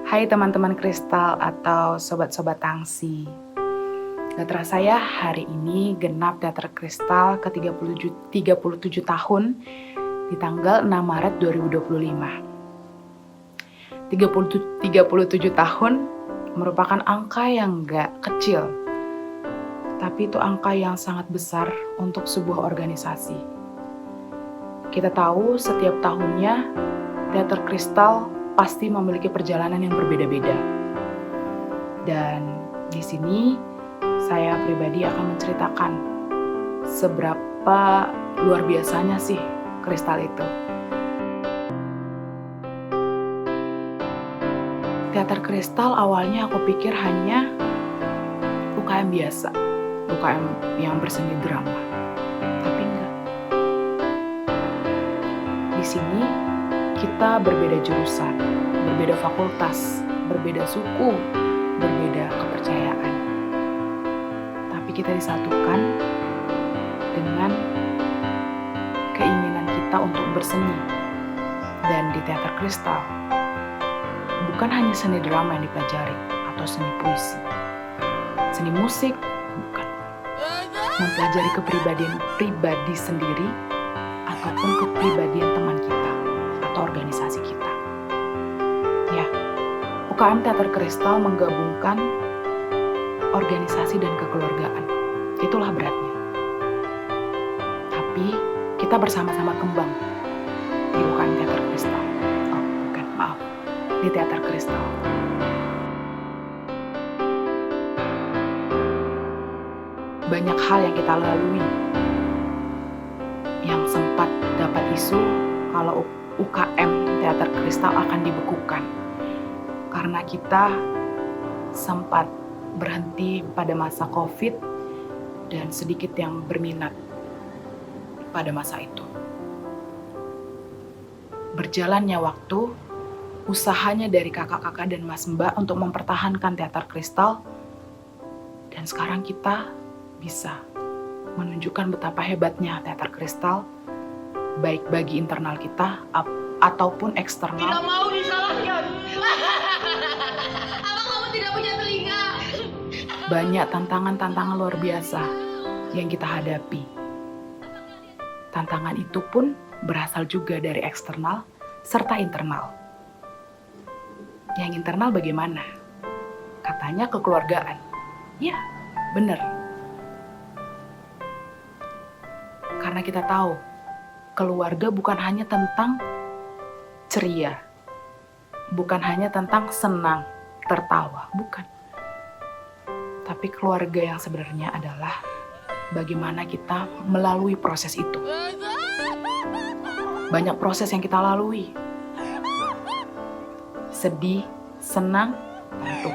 Hai teman-teman Kristal atau sobat-sobat Tangsi. Gak terasa ya, hari ini genap Teater Kristal ke-37 tahun di tanggal 6 Maret 2025. 37 tahun merupakan angka yang gak kecil, tapi itu angka yang sangat besar untuk sebuah organisasi. Kita tahu setiap tahunnya Teater Kristal pasti memiliki perjalanan yang berbeda-beda. Dan di sini saya pribadi akan menceritakan seberapa luar biasanya sih kristal itu. Teater Kristal awalnya aku pikir hanya UKM biasa, UKM yang berseni drama. Tapi enggak. Di sini kita berbeda jurusan, berbeda fakultas, berbeda suku, berbeda kepercayaan. Tapi kita disatukan dengan keinginan kita untuk berseni. Dan di Teater Kristal, bukan hanya seni drama yang dipelajari atau seni puisi, seni musik, bukan. Mempelajari kepribadian pribadi sendiri ataupun kepribadian teman kita atau organisasi kita. Ya, UKM Teater Kristal menggabungkan organisasi dan kekeluargaan. Itulah beratnya. Tapi kita bersama-sama kembang di UKM Teater Kristal. Oh, bukan, maaf. Di Teater Kristal. Banyak hal yang kita lalui yang sempat dapat isu kalau UKM Teater Kristal akan dibekukan karena kita sempat berhenti pada masa COVID dan sedikit yang berminat pada masa itu. Berjalannya waktu, usahanya dari kakak-kakak dan mas mbak untuk mempertahankan Teater Kristal, dan sekarang kita bisa menunjukkan betapa hebatnya Teater Kristal, baik bagi internal kita ataupun eksternal. Tidak mau disalahkan. Apa kamu tidak punya telinga? Banyak tantangan-tantangan luar biasa yang kita hadapi. Tantangan itu pun berasal juga dari eksternal serta internal. Yang internal bagaimana? Katanya kekeluargaan. Ya, benar. Karena kita tahu, keluarga bukan hanya tentang ceria, bukan hanya tentang senang, tertawa, bukan. Tapi keluarga yang sebenarnya adalah bagaimana kita melalui proses itu. Banyak proses yang kita lalui. Sedih, senang, tentu.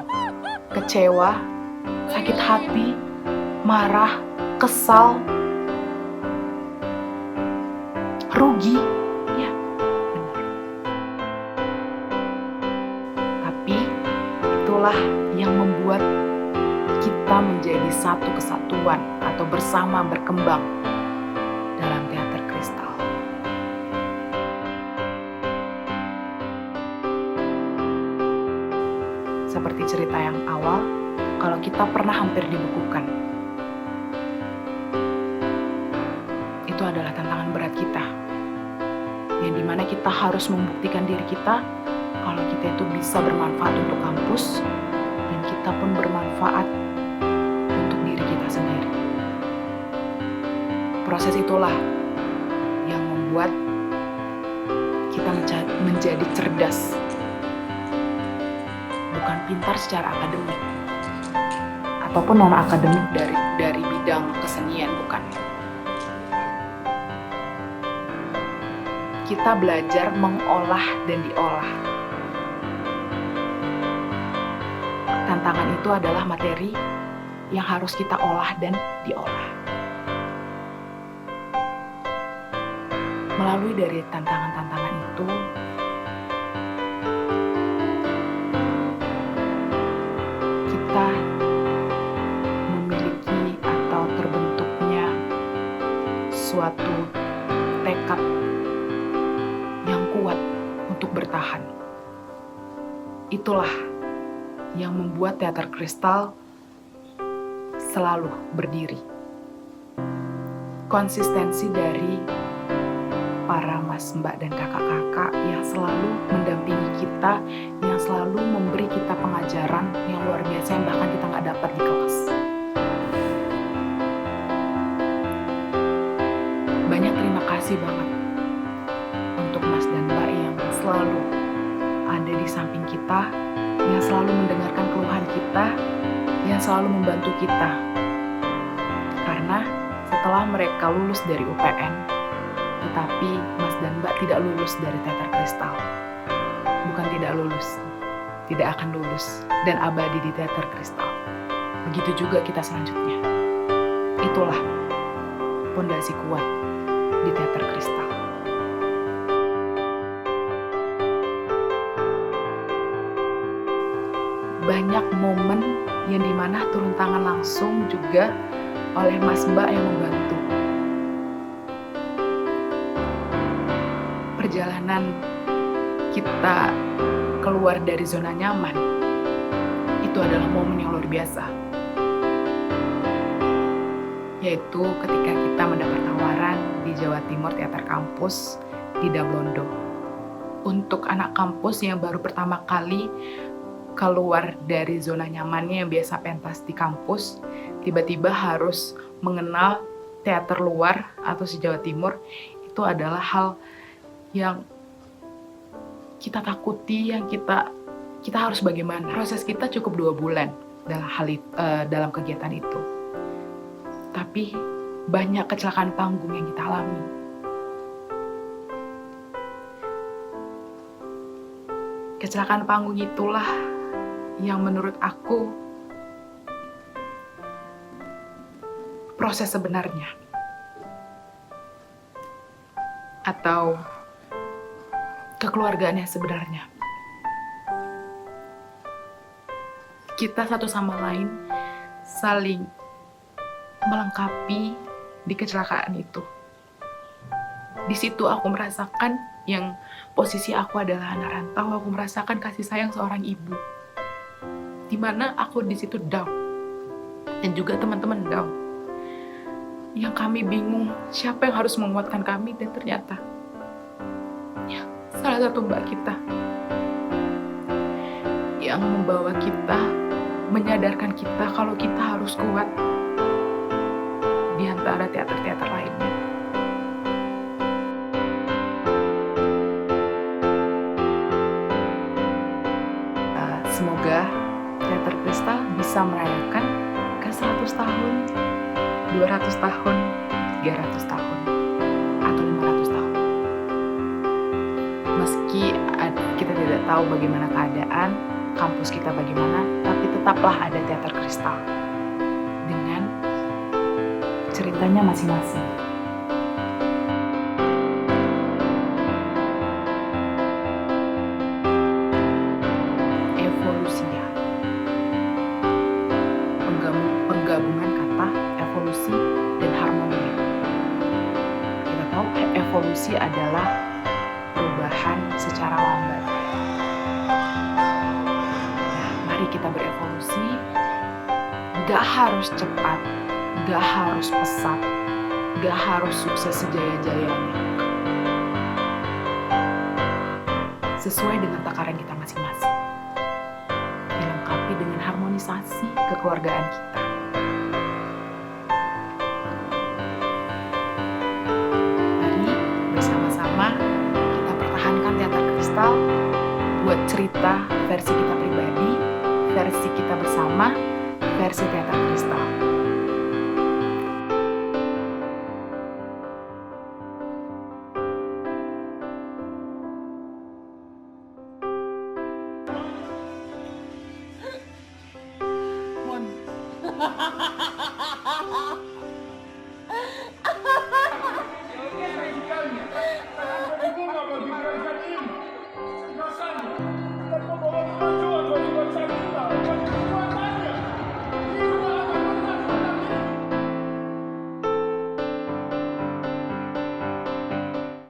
Kecewa, sakit hati, marah, kesal, rugi, ya benar. Tapi itulah yang membuat kita menjadi satu kesatuan atau bersama berkembang dalam Teater Kristal. Seperti cerita yang awal, kalau kita pernah hampir dibekukan, itu adalah tantangan berat kita, yang dimana kita harus membuktikan diri kita kalau kita itu bisa bermanfaat untuk kampus dan kita pun bermanfaat untuk diri kita sendiri. Proses itulah yang membuat kita menjadi cerdas, bukan pintar secara akademik ataupun non akademik dari bidang kesenian, bukan. Kita belajar mengolah dan diolah. Tantangan itu adalah materi yang harus kita olah dan diolah. Melalui dari tantangan-tantangan itu, kita memiliki atau terbentuknya suatu tekad yang kuat untuk bertahan. Itulah yang membuat Teater Kristal selalu berdiri. Konsistensi dari para mas, mbak, dan kakak-kakak yang selalu mendampingi kita, yang selalu memberi kita pengajaran yang luar biasa yang bahkan kita nggak dapat di kelas. Banyak terima kasih banget untuk mas dan mbak yang selalu ada di samping kita, yang selalu mendengarkan keluhan kita, yang selalu membantu kita. Karena setelah mereka lulus dari UPN, tetapi Mas dan Mbak tidak lulus dari Teater Kristal. Bukan tidak lulus, tidak akan lulus dan abadi di Teater Kristal. Begitu juga kita selanjutnya. Itulah pondasi kuat di Teater Kristal. Banyak momen yang dimana turun tangan langsung juga oleh Mas Mbak yang membantu. Perjalanan kita keluar dari zona nyaman itu adalah momen yang luar biasa, yaitu ketika kita mendapat tawaran di Jawa Timur Teater Kampus di Dablondo. Untuk anak kampus yang baru pertama kali keluar dari zona nyamannya yang biasa pentas di kampus, tiba-tiba harus mengenal teater luar atau se-Jawa Timur, itu adalah hal yang kita takuti, yang kita harus bagaimana. Proses kita cukup 2 bulan dalam kegiatan itu. Tapi banyak kecelakaan panggung yang kita alami. Kecelakaan panggung itulah yang menurut aku proses sebenarnya. Atau kekeluargaan yang sebenarnya. Kita satu sama lain saling melengkapi di kecelakaan itu. Di situ aku merasakan yang posisi aku adalah anak rantau, aku merasakan kasih sayang seorang ibu. Dimana aku di situ down. Dan juga teman-teman down. Yang kami bingung siapa yang harus menguatkan kami, dan ternyata salah satu mbak kita yang membawa kita, menyadarkan kita kalau kita harus kuat di antara teater-teater lainnya. Semoga Teater Kristal bisa merayakan ke 100 tahun, 200 tahun, 300 tahun, atau 500 tahun. Meski kita tidak tahu bagaimana keadaan, kampus kita bagaimana, tapi tetaplah ada Teater Kristal dengan ceritanya masing-masing. Evolusinya, penggabungan kata evolusi dan harmoni. Kita tahu evolusi adalah perubahan secara lambat. Nah, mari kita berevolusi. Gak harus cepat, gak harus pesat, gak harus sukses sejaya-jayanya. Sesuai dengan takaran kita masing-masing. Dilengkapi dengan harmonisasi kekeluargaan kita. Mari bersama-sama kita pertahankan Teater Kristal buat cerita versi kita pribadi, versi kita bersama, versi Teater Kristal. Aku nggak mau dibiarkan ini. Rasanya, dan membawa kemajuan